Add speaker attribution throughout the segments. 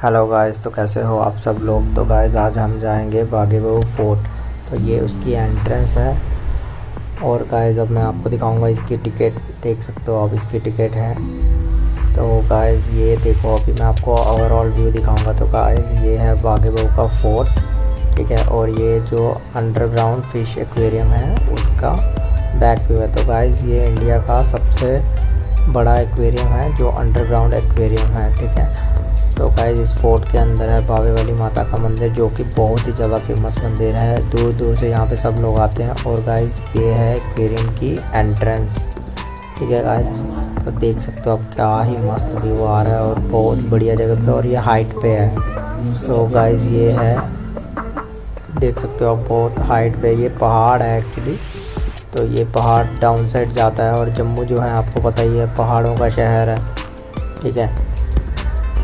Speaker 1: Hello guys, तो कैसे हो आप सब लोग। तो गाइस आज हम जाएंगे बागे बहु फोर्ट। तो ये उसकी एंट्रेंस है। और गाइस अब मैं आपको दिखाऊंगा इसकी टिकट। देख सकते हो आप, इसकी टिकट है। तो गाइस ये देखो, अभी मैं आपको ओवरऑल व्यू दिखाऊंगा। तो गाइस ये है बागे बहु का फोर्ट, ठीक है। और ये जो अंडरग्राउंड फिश एक्वेरियम है उसका बैक व्यू है। तो गाइस ये इंडिया का सबसे बड़ा एक्वेरियम है जो अंडरग्राउंड एक्वेरियम है, ठीक है। तो गाइस इस फोर्ट के अंदर है बावे वाली माता का मंदिर, जो कि बहुत ही ज़्यादा फेमस मंदिर है। दूर दूर से यहाँ पे सब लोग आते हैं। और गाइस ये है एक्वेरियम की एंट्रेंस, ठीक है गाइस। तो देख सकते हो आप, क्या ही मस्त व्यू आ रहा है और बहुत बढ़िया जगह पे, और ये हाइट पे है। तो गाइस ये है, देख सकते हो आप, बहुत हाइट पे। ये पहाड़ है एक्चुअली। तो ये पहाड़ डाउन साइड जाता है, और जम्मू जो है आपको पता ही है पहाड़ों का शहर है, ठीक है।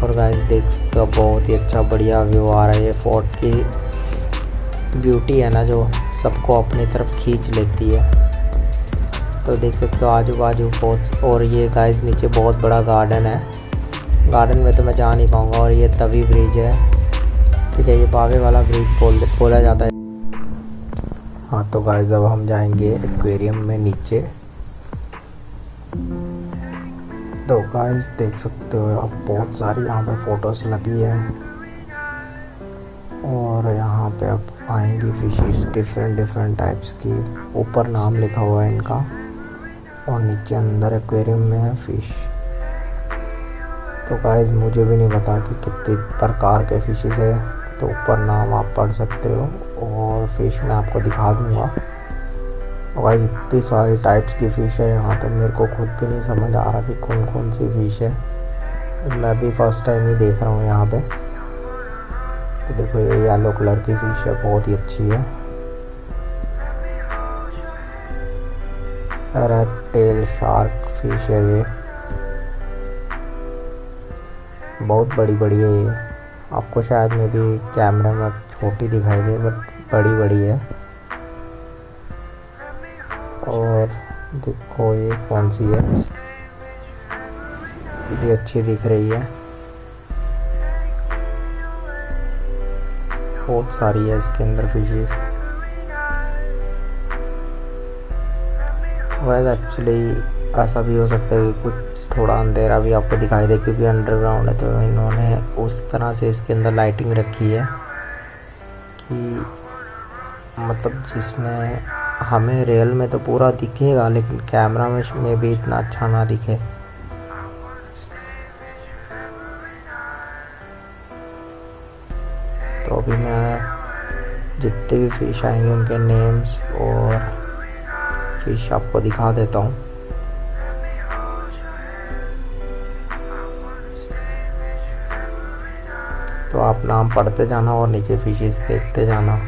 Speaker 1: और गाइस देख सकते हो, बहुत ही अच्छा बढ़िया व्यू आ रहा है। ये फोर्ट की ब्यूटी है ना, जो सबको अपनी तरफ खींच लेती है। तो देख सकते हो आजू बाजू बहुत। और ये गाइस नीचे बहुत बड़ा गार्डन है। गार्डन में तो मैं जा नहीं पाऊँगा। और ये तवी ब्रिज है, ठीक है। ये बावे वाला ब्रिज बोला जाता है। हाँ तो गाइस अब हम जाएंगे एक्वेरियम में नीचे। तो गाइस देख सकते हो आप, बहुत सारी यहाँ पे फोटोज लगी है। और यहाँ पे अब आएंगी फिशेस डिफरेंट टाइप्स की। ऊपर नाम लिखा हुआ है इनका, और नीचे अंदर एक्वेरियम में है फिश। तो गाइस मुझे भी नहीं पता कि कितने प्रकार के फिशेस है। तो ऊपर नाम आप पढ़ सकते हो, और फिश मैं आपको दिखा दूँगा। और गाइस इतनी सारी टाइप्स की फ़िश है यहाँ पे, मेरे को खुद भी नहीं समझ आ रहा कि कौन कौन सी फ़िश है। मैं भी फर्स्ट टाइम ही देख रहा हूँ यहाँ पे। तो देखो ये येलो कलर की फ़िश है, बहुत ही अच्छी है। रेड टेल शार्क फिश है ये, बहुत बड़ी बड़ी है ये। आपको शायद में भी कैमरे में छोटी दिखाई दे, बट बड़ी बड़ी है। और देखो ये कौन सी है, ये अच्छी दिख रही है। बहुत सारी है इसके अंदर फिशेस। वैसे एक्चुअली ऐसा भी हो सकता है कि कुछ थोड़ा अंधेरा भी आपको दिखाई दे, क्योंकि अंडरग्राउंड है। तो इन्होंने उस तरह से इसके अंदर लाइटिंग रखी है कि मतलब जिसमें हमें रियल में तो पूरा दिखेगा, लेकिन कैमरा में भी इतना अच्छा ना दिखे। तो अभी मैं जितने भी फिश आएंगे उनके नेम्स और फिश आपको दिखा देता हूँ। तो आप नाम पढ़ते जाना और नीचे फिशेस देखते जाना।